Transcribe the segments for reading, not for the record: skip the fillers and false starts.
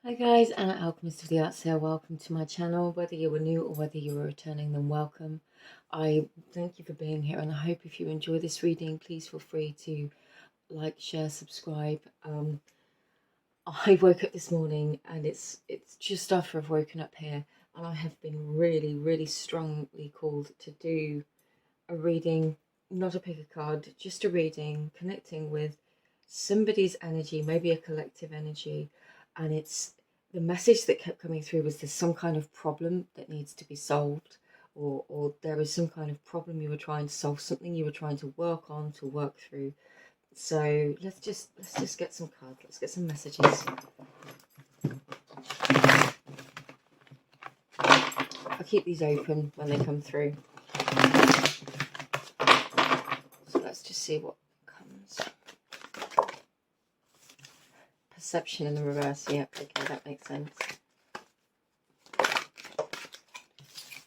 Hi guys, Anna Alchemist of the Art Sale. Welcome to my channel. Whether you were new or whether you were returning, then welcome. I thank you for being here, and I hope if you enjoy this reading, please feel free to like, share, subscribe. I woke up this morning and it's just after I've woken up here, and I have been really strongly called to do a reading, not a pick a card, just a reading, connecting with somebody's energy, maybe a collective energy. And it's the message that kept coming through was there's some kind of problem that needs to be solved, or there is some kind of problem you were trying to solve, something you were trying to work on, to work through. So let's just get some cards, let's get some messages. I'll keep these open when they come through. So let's just see what comes. Perception in the reverse, yeah, okay, that makes sense. The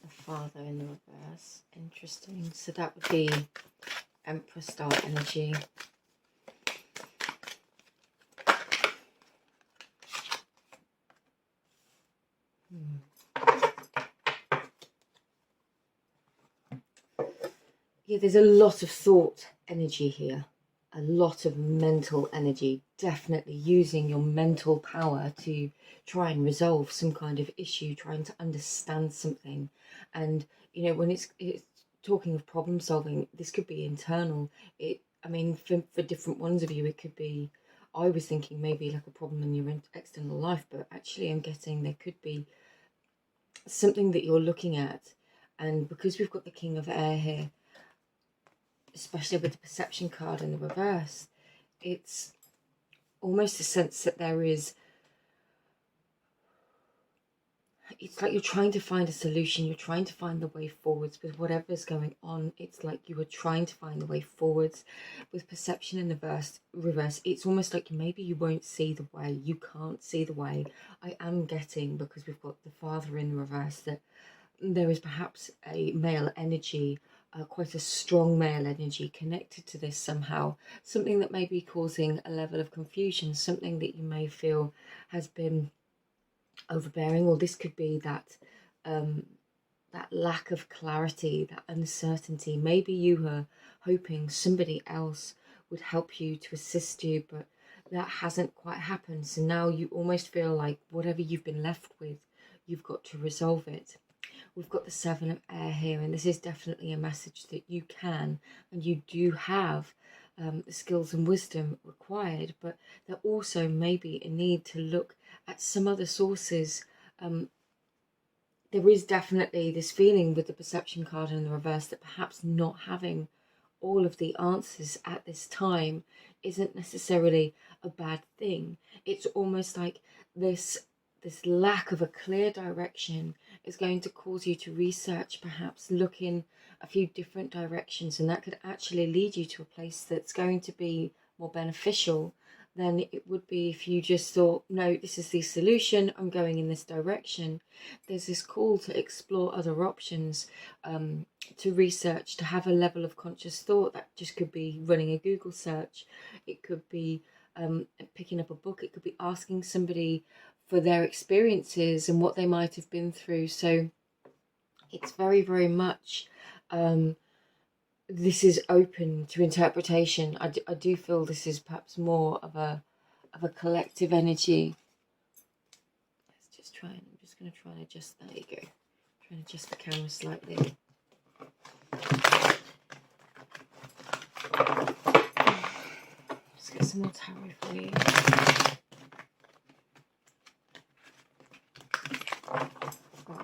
Father in the reverse, interesting. So that would be Emperor style energy. Yeah, there's a lot of thought energy here, a lot of mental energy, definitely using your mental power to try and resolve some kind of issue, trying to understand something. And you know, when it's talking of problem solving, this could be internal. I mean, for different ones of you, it could be, I was thinking maybe like a problem in your external life, but actually I'm getting there could be something that you're looking at. And because we've got the King of Air here, especially with the perception card in the reverse, it's almost a sense that there is, it's like you're trying to find a solution, you're trying to find the way forwards with whatever's going on. It's like you were trying to find the way forwards. With perception in the reverse, it's almost like maybe you won't see the way, you can't see the way. I am getting, because we've got the Father in the reverse, that there is perhaps a male energy, quite a strong male energy connected to this somehow, something that may be causing a level of confusion, something that you may feel has been overbearing, or this could be that that lack of clarity, that uncertainty. Maybe you were hoping somebody else would help you, to assist you, but that hasn't quite happened. So now you almost feel like whatever you've been left with, you've got to resolve it. We've got the Seven of Air here, and this is definitely a message that you can and you do have the skills and wisdom required, but there also may be a need to look at some other sources. There is definitely this feeling with the perception card in the reverse that perhaps not having all of the answers at this time isn't necessarily a bad thing. It's almost like this lack of a clear direction is going to cause you to research, perhaps look in a few different directions, and that could actually lead you to a place that's going to be more beneficial than it would be if you just thought, no, this is the solution, I'm going in this direction. There's this call to explore other options, to research, to have a level of conscious thought. That just could be running a Google search, it could be picking up a book, it could be asking somebody for their experiences and what they might have been through. So it's very much this is open to interpretation. I do feel this is perhaps more of a collective energy. Let's just try, and I'm just going to try and adjust, there you go, try and adjust the camera slightly. Let's get some more tarot for you.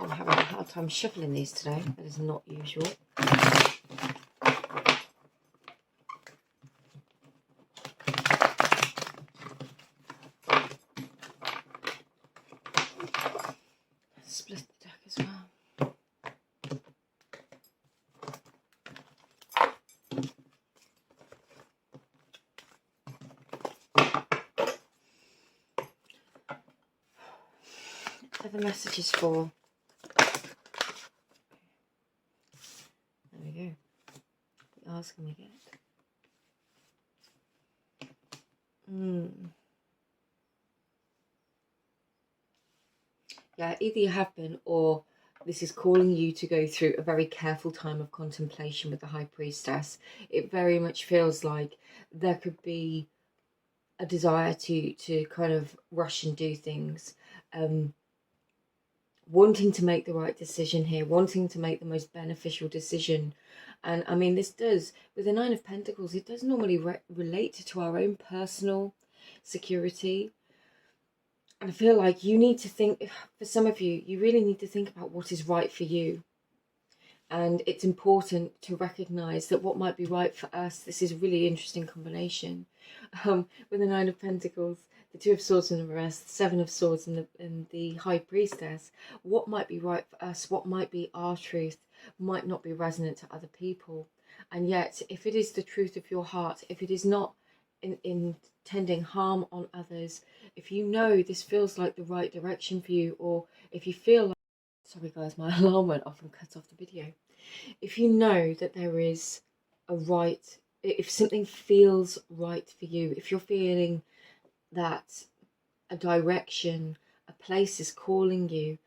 I'm having a hard time shuffling these today. That is not usual. Split the deck as well. What are the messages for? There we go. What else can we get? Yeah, either you have been, or this is calling you to go through a very careful time of contemplation with the High Priestess. It very much feels like there could be a desire to kind of rush and do things, wanting to make the right decision here, wanting to make the most beneficial decision. And I mean, this does, with the Nine of Pentacles, it does normally relate to our own personal security. And I feel like you need to think, for some of you, you really need to think about what is right for you. And it's important to recognize that what might be right for us, this is a really interesting combination. With the Nine of Pentacles, the Two of Swords in the reverse, the Seven of Swords and the High Priestess, what might be right for us, what might be our truth, might not be resonant to other people. And yet, if it is the truth of your heart, if it is not intending harm on others, if you know this feels like the right direction for you, or if you feel like, sorry guys, my alarm went off and cut off the video. If you know that there is a right, if something feels right for you, if you're feeling that a direction, a place is calling you,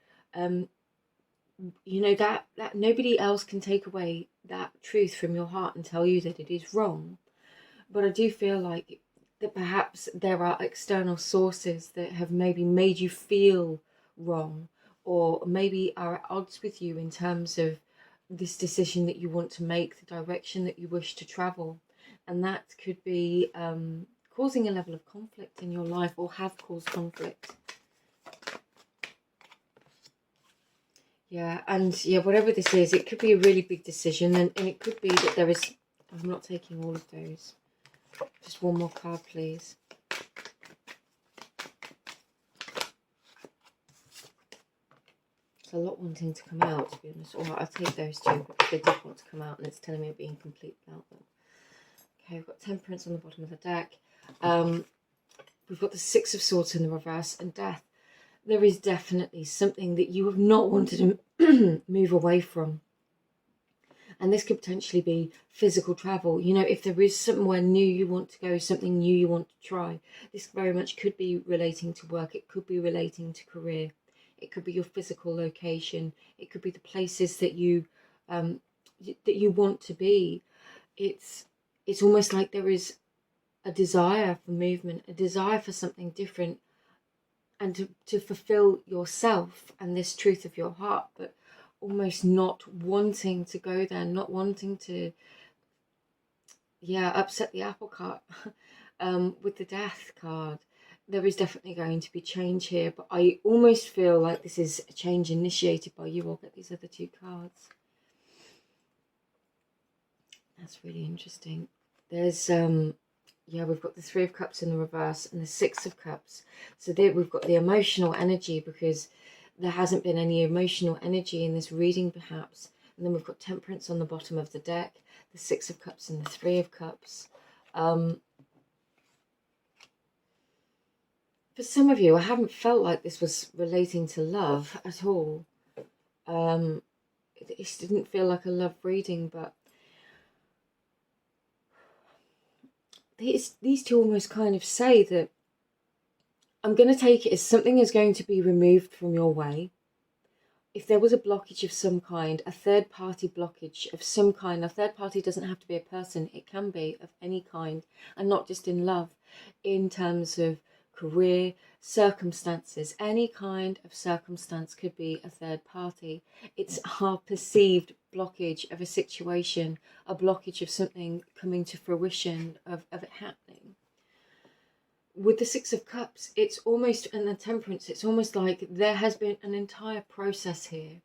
you know, that nobody else can take away that truth from your heart and tell you that it is wrong. But I do feel like that perhaps there are external sources that have maybe made you feel wrong, or maybe are at odds with you in terms of this decision that you want to make, the direction that you wish to travel. And that could be causing a level of conflict in your life, or have caused conflict. Yeah, and yeah, whatever this is, it could be a really big decision, and it could be that there is, I'm not taking all of those. Just one more card, please. It's a lot wanting to come out, to be honest. All right, I'll take those two, because they did want to come out, and it's telling me I'm being complete without them. Okay, we've got Temperance on the bottom of the deck. We've got the Six of Swords in the reverse, and Death. There is definitely something that you have not wanted to move away from. And this could potentially be physical travel. You know, if there is somewhere new you want to go, something new you want to try, this very much could be relating to work. It could be relating to career. It could be your physical location. It could be the places that you want to be. It's almost like there is a desire for movement, a desire for something different, and to fulfill yourself and this truth of your heart, but almost not wanting to go there, not wanting to, upset the apple cart. With the Death card, there is definitely going to be change here, but I almost feel like this is a change initiated by you. I'll get these other two cards. That's really interesting. There's we've got the Three of Cups in the reverse and the Six of Cups. So there we've got the emotional energy, because there hasn't been any emotional energy in this reading perhaps. And then we've got Temperance on the bottom of the deck, the Six of Cups and the Three of Cups. For some of you, I haven't felt like this was relating to love at all. It didn't feel like a love reading, but these two almost kind of say that I'm going to take it as something is going to be removed from your way. If there was a blockage of some kind, a third party blockage of some kind, a third party doesn't have to be a person, it can be of any kind, and not just in love, in terms of career, circumstances, any kind of circumstance could be a third party. It's our perceived blockage of a situation, a blockage of something coming to fruition, of it happening. With the Six of Cups, it's almost, and the Temperance, it's almost like there has been an entire process here.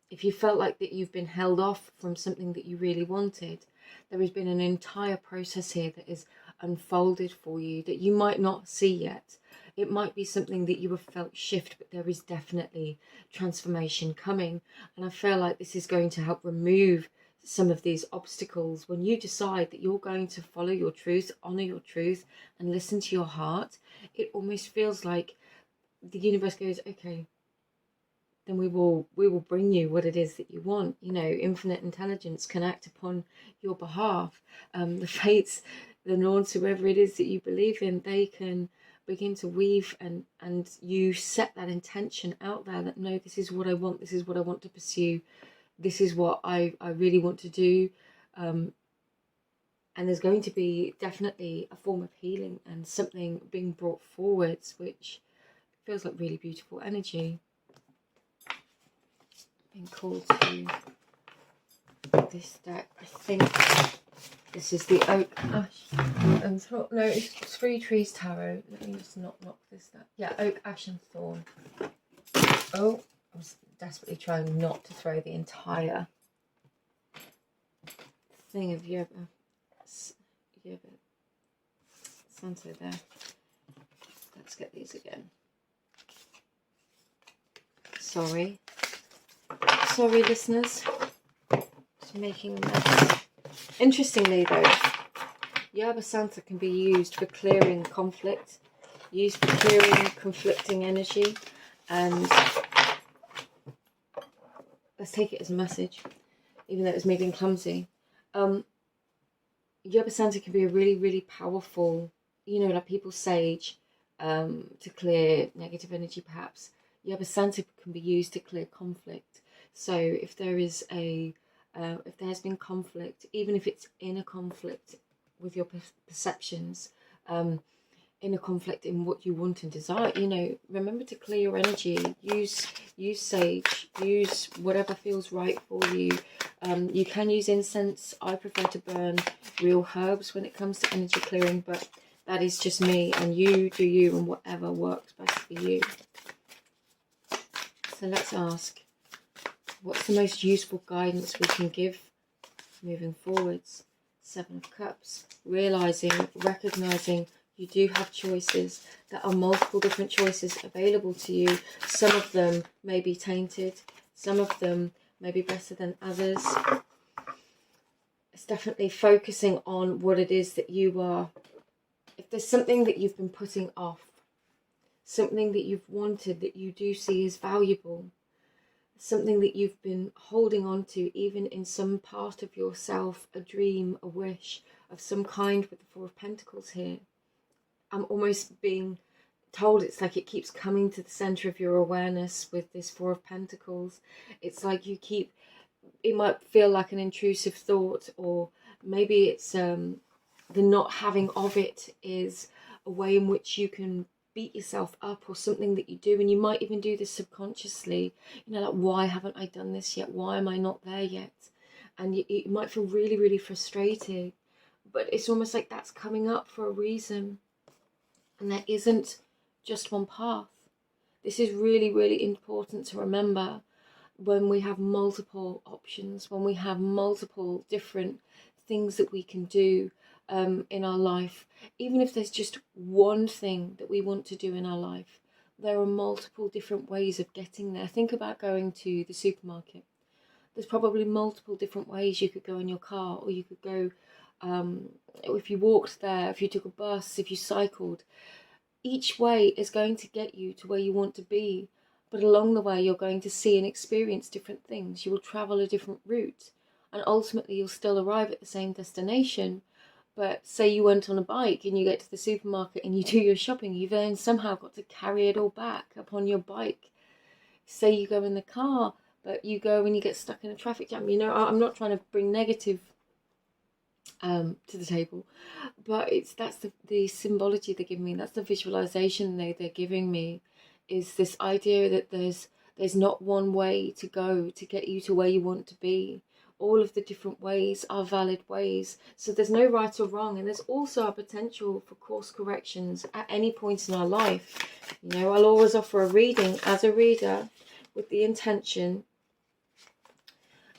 If you felt like that you've been held off from something that you really wanted, there has been an entire process here that is unfolded for you that you might not see yet. It might be something that you have felt shift, but there is definitely transformation coming. And I feel like this is going to help remove some of these obstacles. When you decide that you're going to follow your truth, honor your truth, and listen to your heart, it almost feels like the universe goes, okay, then we will bring you what it is that you want. You know, infinite intelligence can act upon your behalf. The fates, the Norns, whoever it is that you believe in, they can begin to weave, and you set that intention out there that, no, this is what I want, this is what I want to pursue, this is what I really want to do. And there's going to be definitely a form of healing and something being brought forwards, which feels like really beautiful energy. Being called to this deck, I think this is the Oak Ash and Thorn. No, it's Three Trees Tarot. Let me just not knock this down. Yeah, Oak, Ash and Thorn. Oh, I was desperately trying not to throw the entire thing of Yerba Santo there. Let's get these again. Sorry, listeners. Just making a mess. Interestingly, though, Yerba Santa can be used for clearing conflict, used for clearing conflicting energy, and let's take it as a message, even though it was me being clumsy. Yerba Santa can be a really, really powerful, like people's sage, to clear negative energy, perhaps. Yerba Santa can be used to clear conflict. So if there is if there has been conflict, even if it's inner conflict with your perceptions, inner conflict in what you want and desire, remember to clear your energy. Use sage, use whatever feels right for you. You can use incense. I prefer to burn real herbs when it comes to energy clearing, but that is just me, and you do you and whatever works best for you. So let's ask, what's the most useful guidance we can give moving forwards? Seven of Cups. Recognizing you do have choices. There are multiple different choices available to you. Some of them may be tainted. Some of them may be better than others. It's definitely focusing on what it is that you are. If there's something that you've been putting off, something that you've wanted that you do see as valuable, something that you've been holding on to, even in some part of yourself, a dream, a wish of some kind, with the Four of Pentacles here. I'm almost being told it's like it keeps coming to the center of your awareness with this Four of Pentacles. It's like it might feel like an intrusive thought, or maybe it's the not having of it is a way in which you can beat yourself up, or something that you do, and you might even do this subconsciously, like, why haven't I done this yet? Why am I not there yet? And you might feel really, really frustrated, but it's almost like that's coming up for a reason, and there isn't just one path. This is really, really important to remember when we have multiple options, when we have multiple different things that we can do in our life. Even if there's just one thing that we want to do in our life, there are multiple different ways of getting there. Think about going to the supermarket. There's probably multiple different ways you could go in your car, or you could go, if you walked there, if you took a bus, if you cycled. Each way is going to get you to where you want to be, but along the way you're going to see and experience different things. You will travel a different route, and ultimately you'll still arrive at the same destination. But say you went on a bike and you get to the supermarket and you do your shopping, you've then somehow got to carry it all back upon your bike. Say you go in the car, but you go and you get stuck in a traffic jam. I'm not trying to bring negative to the table, but that's the symbology they're giving me. That's the visualization they're giving me, is this idea that there's not one way to go to get you to where you want to be. All of the different ways are valid ways, so there's no right or wrong, and there's also a potential for course corrections at any point in our life. I'll always offer a reading as a reader with the intention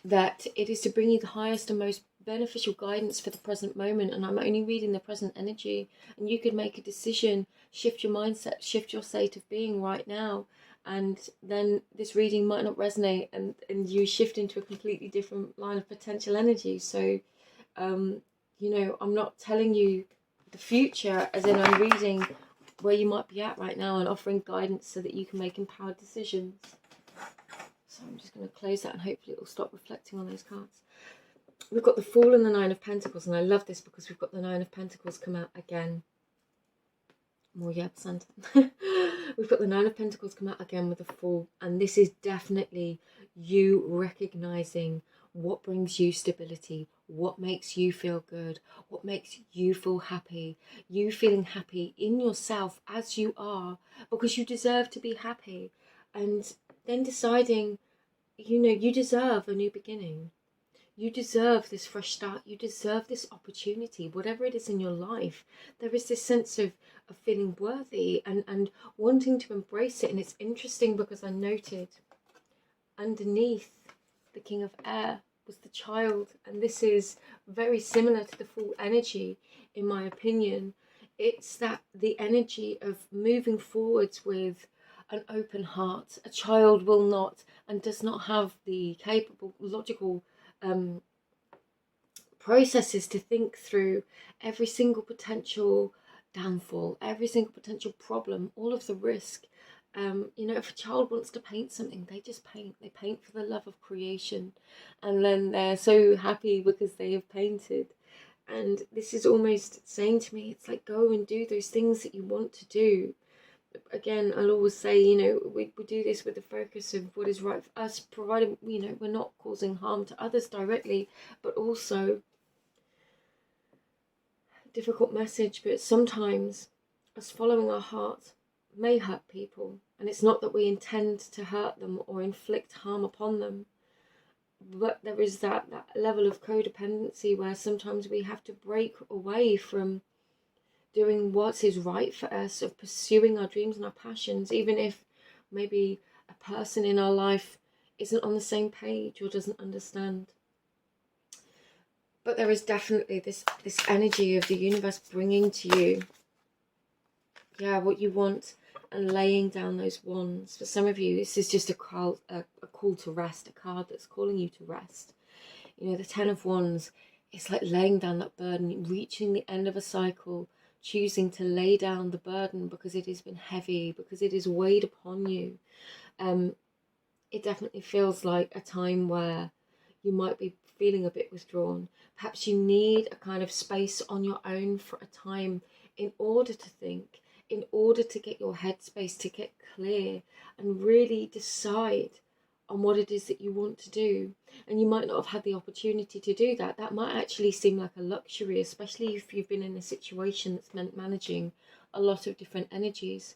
that it is to bring you the highest and most beneficial guidance for the present moment, and I'm only reading the present energy, and you could make a decision, shift your mindset, shift your state of being right now, and then this reading might not resonate, and you shift into a completely different line of potential energy. So I'm not telling you the future, as in I'm reading where you might be at right now and offering guidance so that you can make empowered decisions. So I'm just going to close that, and hopefully it will stop reflecting on those cards. We've got the Fool and the Nine of Pentacles, and I love this because we've got the Nine of Pentacles come out again. More yeah, Santa. We've got the Nine of Pentacles come out again with the Fool, and this is definitely you recognizing what brings you stability, what makes you feel good, what makes you feel happy, you feeling happy in yourself as you are, because you deserve to be happy, and then deciding, you know, you deserve a new beginning. You deserve this fresh start. You deserve this opportunity, whatever it is in your life. There is this sense of feeling worthy and wanting to embrace it. And it's interesting because I noted underneath the King of Air was the Child. And this is very similar to the Full energy, in my opinion. It's that the energy of moving forwards with an open heart. A child will not and does not have the capable, logical processes to think through every single potential downfall, every single potential problem, all of the risk. You know, if a child wants to paint something, they just paint. They paint for the love of creation, and then they're so happy because they have painted. And this is almost saying to me, it's like, go and do those things that you want to do. Again, I'll always say, you know, we do this with the focus of what is right for us, provided, you know, we're not causing harm to others directly, but also, difficult message, but sometimes us following our heart may hurt people, and it's not that we intend to hurt them or inflict harm upon them, but there is that level of codependency where sometimes we have to break away from doing what is right for us, of pursuing our dreams and our passions, even if maybe a person in our life isn't on the same page or doesn't understand. But there is definitely this energy of the universe bringing to you, yeah, what you want, and laying down those wands. For some of you, this is just a call to rest, a card that's calling you to rest. You know, the Ten of Wands, it's like laying down that burden, reaching the end of a cycle, choosing to lay down the burden because it has been heavy, because it is weighed upon you. It definitely feels like a time where you might be feeling a bit withdrawn. Perhaps you need a kind of space on your own for a time in order to think, in order to get your headspace to get clear and really decide on what it is that you want to do. And you might not have had the opportunity to do that. That might actually seem like a luxury, especially if you've been in a situation that's meant managing a lot of different energies.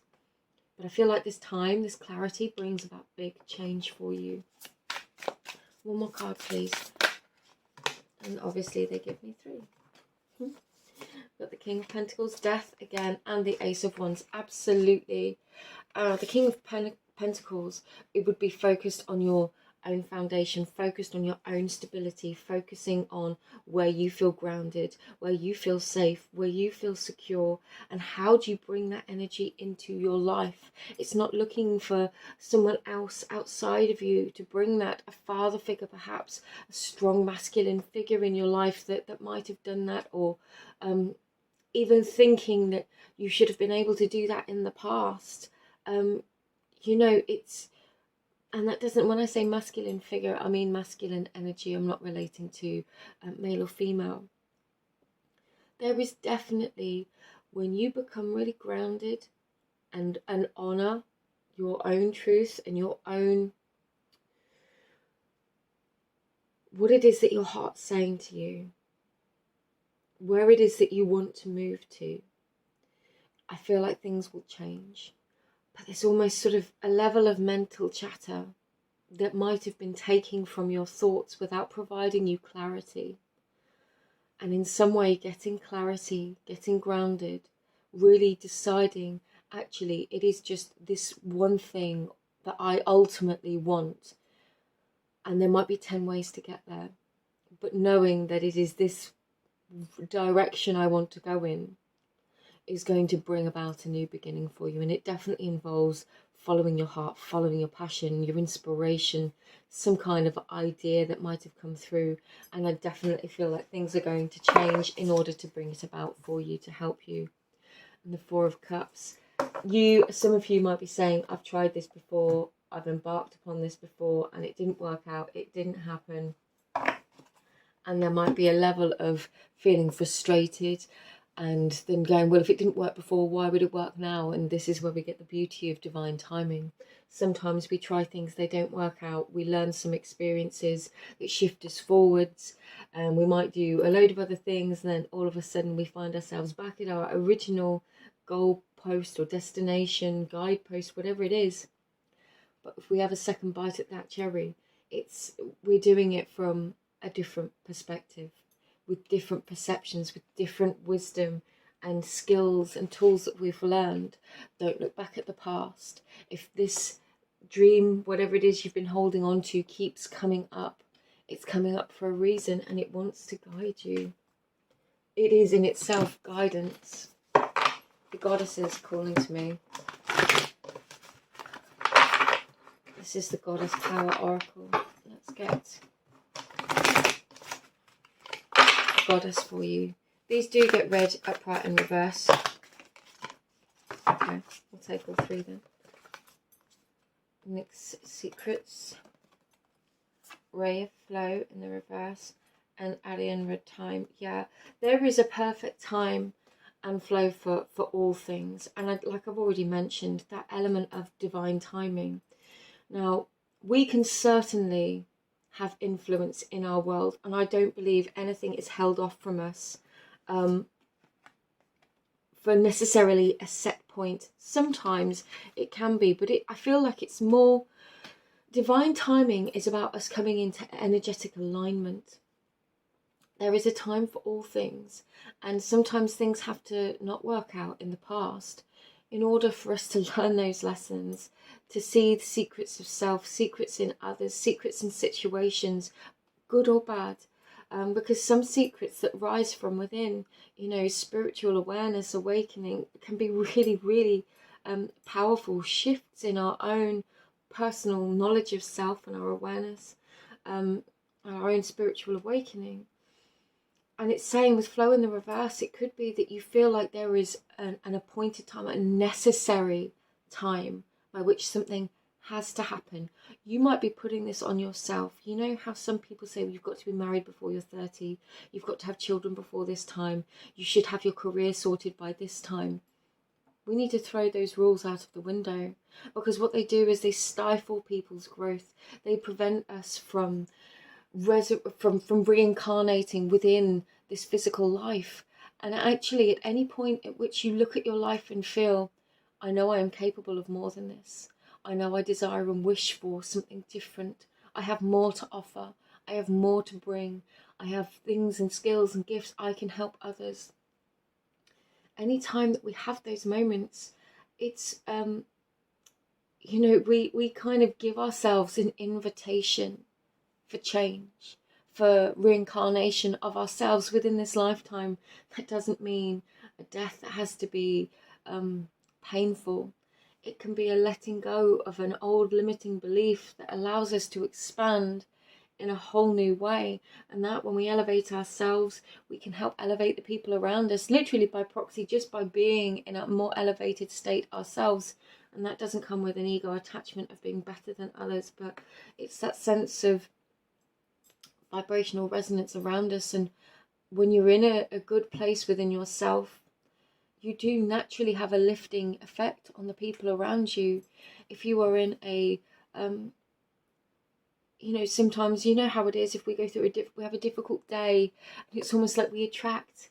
But I feel like this time, this clarity brings about big change for you. One more card, please. And obviously they give me 3. Got the King of Pentacles, Death again, and the Ace of Wands. Absolutely. The King of Pentacles, it would be focused on your own foundation, focused on your own stability, focusing on where you feel grounded, where you feel safe, where you feel secure, and how do you bring that energy into your life. It's not looking for someone else outside of you to bring that, a father figure perhaps, a strong masculine figure in your life that might have done that, or even thinking that you should have been able to do that in the past. You know, it's, and that doesn't, when I say masculine figure, I mean masculine energy. I'm not relating to male or female. There is definitely, when you become really grounded and honor your own truth and your own, what it is that your heart's saying to you, where it is that you want to move to, I feel like things will change. But there's almost sort of a level of mental chatter that might have been taking from your thoughts without providing you clarity. And in some way getting clarity, getting grounded, really deciding, actually, it is just this one thing that I ultimately want. And there might be 10 ways to get there. But knowing that it is this direction I want to go in is going to bring about a new beginning for you. And it definitely involves following your heart, following your passion, your inspiration, some kind of idea that might have come through. And I definitely feel like things are going to change in order to bring it about for you, to help you. And the Four of Cups, some of you might be saying, I've tried this before, I've embarked upon this before, and it didn't work out, it didn't happen. And there might be a level of feeling frustrated. and then going, well, if it didn't work before, why would it work now? And this is where we get the beauty of divine timing. Sometimes we try things, they don't work out. We learn some experiences that shift us forwards, and we might do a load of other things, and then all of a sudden we find ourselves back at our original goal post or destination, guidepost, whatever it is. But if we have a second bite at that cherry, we're doing it from a different perspective, with different perceptions, with different wisdom and skills and tools that we've learned. Don't look back at the past. If this dream, whatever it is you've been holding on to, keeps coming up, it's coming up for a reason, and it wants to guide you. It is in itself guidance. The goddesses calling to me. This is the Goddess Power Oracle. Let's get Goddess for you. These do get read upright and reverse. Okay, we'll take all three then. Nyx Secrets, Ray of Flow in the reverse, and Alien Red Time. Yeah, there is a perfect time and flow for all things. And like I've already mentioned, that element of divine timing. Now, we can certainly have influence in our world, and I don't believe anything is held off from us for necessarily a set point. Sometimes it can be, but I feel like it's more, divine timing is about us coming into energetic alignment. There is a time for all things, and sometimes things have to not work out in the past in order for us to learn those lessons, to see the secrets of self, secrets in others, secrets in situations, good or bad. Because some secrets that rise from within, you know, spiritual awareness, awakening, can be really, really powerful shifts in our own personal knowledge of self and our awareness, and our own spiritual awakening. And it's saying with flow in the reverse, it could be that you feel like there is an appointed time, a necessary time by which something has to happen. You might be putting this on yourself. You know how some people say, well, you've got to be married before you're 30, you've got to have children before this time, you should have your career sorted by this time. We need to throw those rules out of the window, because what they do is they stifle people's growth. They prevent us from reincarnating within this physical life. And actually, at any point at which you look at your life and feel, I know I am capable of more than this, I know I desire and wish for something different, I have more to offer, I have more to bring, I have things and skills and gifts, I can help others. Any time that we have those moments, it's you know, we kind of give ourselves an invitation for change, for reincarnation of ourselves within this lifetime. That doesn't mean a death that has to be painful. It can be a letting go of an old limiting belief that allows us to expand in a whole new way. And that when we elevate ourselves, we can help elevate the people around us, literally by proxy, just by being in a more elevated state ourselves. And that doesn't come with an ego attachment of being better than others, but it's that sense of vibrational resonance around us. And when you're in a good place within yourself, you do naturally have a lifting effect on the people around you. If you are in a you know, sometimes you know how it is, if we go through we have a difficult day, and it's almost like we attract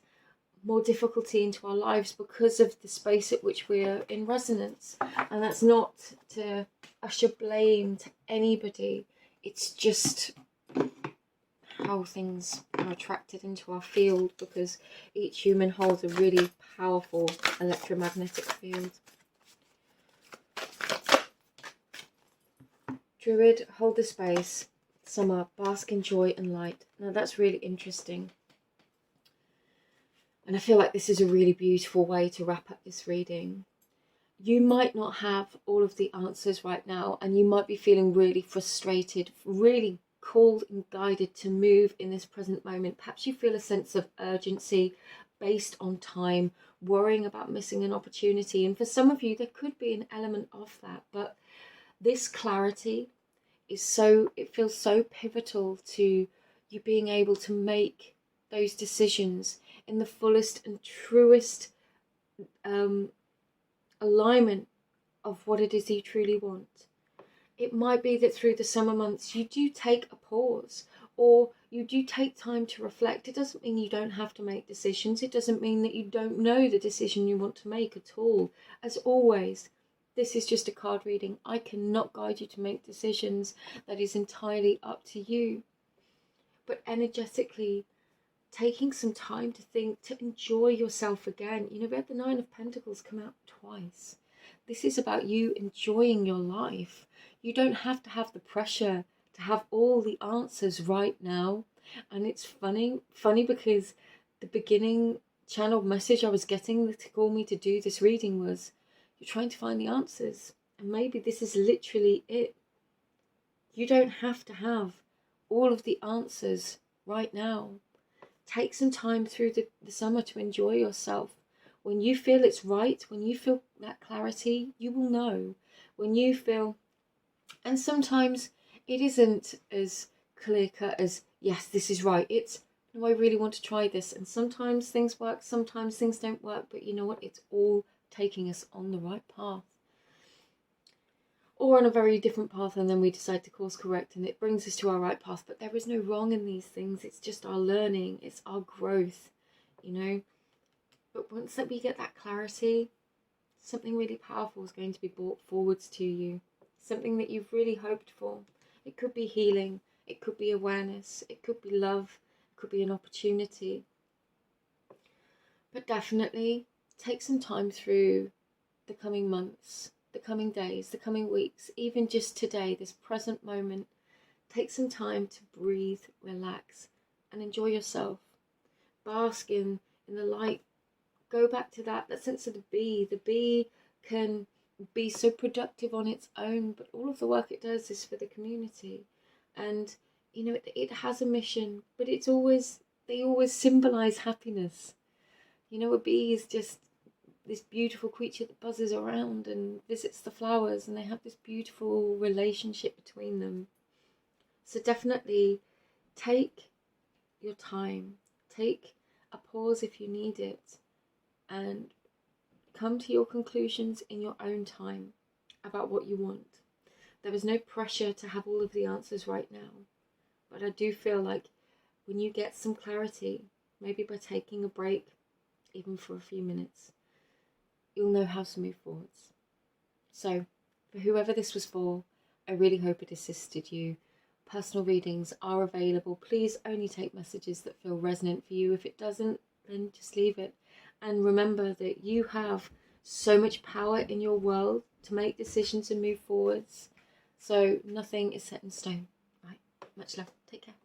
more difficulty into our lives because of the space at which we're in resonance. And that's not to usher blame to anybody, it's just how things are attracted into our field, because each human holds a really powerful electromagnetic field. Druid, hold the space. Summer, bask in joy and light. Now that's really interesting. And I feel like this is a really beautiful way to wrap up this reading. You might not have all of the answers right now, and you might be feeling really frustrated, really called and guided to move in this present moment. Perhaps you feel a sense of urgency based on time, worrying about missing an opportunity. And for some of you, there could be an element of that. But this clarity is it feels so pivotal to you being able to make those decisions in the fullest and truest alignment of what it is you truly want. It might be that through the summer months you do take a pause, or you do take time to reflect. It doesn't mean you don't have to make decisions. It doesn't mean that you don't know the decision you want to make at all. As always, this is just a card reading. I cannot guide you to make decisions. That is entirely up to you. But energetically, taking some time to think, to enjoy yourself again. You know, we had the Nine of Pentacles come out twice. This is about you enjoying your life. You don't have to have the pressure to have all the answers right now. And it's funny because the beginning channeled message I was getting to call me to do this reading was, you're trying to find the answers. And maybe this is literally it. You don't have to have all of the answers right now. Take some time through the summer to enjoy yourself. When you feel it's right, when you feel that clarity, you will know. When you feel, and sometimes it isn't as clear cut as, yes, this is right. It's, no, I really want to try this. And sometimes things work, sometimes things don't work. But you know what? It's all taking us on the right path. Or on a very different path, and then we decide to course correct and it brings us to our right path. But there is no wrong in these things. It's just our learning. It's our growth, you know. But once that we get that clarity, something really powerful is going to be brought forwards to you. Something that you've really hoped for. It could be healing. It could be awareness. It could be love. It could be an opportunity. But definitely take some time through the coming months, the coming days, the coming weeks, even just today, this present moment. Take some time to breathe, relax, and enjoy yourself. Bask in the light. Go back to that sense of the bee. The bee can be so productive on its own, but all of the work it does is for the community. And, you know, it has a mission, but they always symbolize happiness. You know, a bee is just this beautiful creature that buzzes around and visits the flowers, and they have this beautiful relationship between them. So definitely take your time, take a pause if you need it, and come to your conclusions in your own time about what you want. There is no pressure to have all of the answers right now, but I do feel like when you get some clarity, maybe by taking a break, even for a few minutes, you'll know how to move forwards. So, for whoever this was for, I really hope it assisted you. Personal readings are available. Please only take messages that feel resonant for you. If it doesn't, then just leave it. And remember that you have so much power in your world to make decisions and move forwards. So nothing is set in stone. Right? Much love. Take care.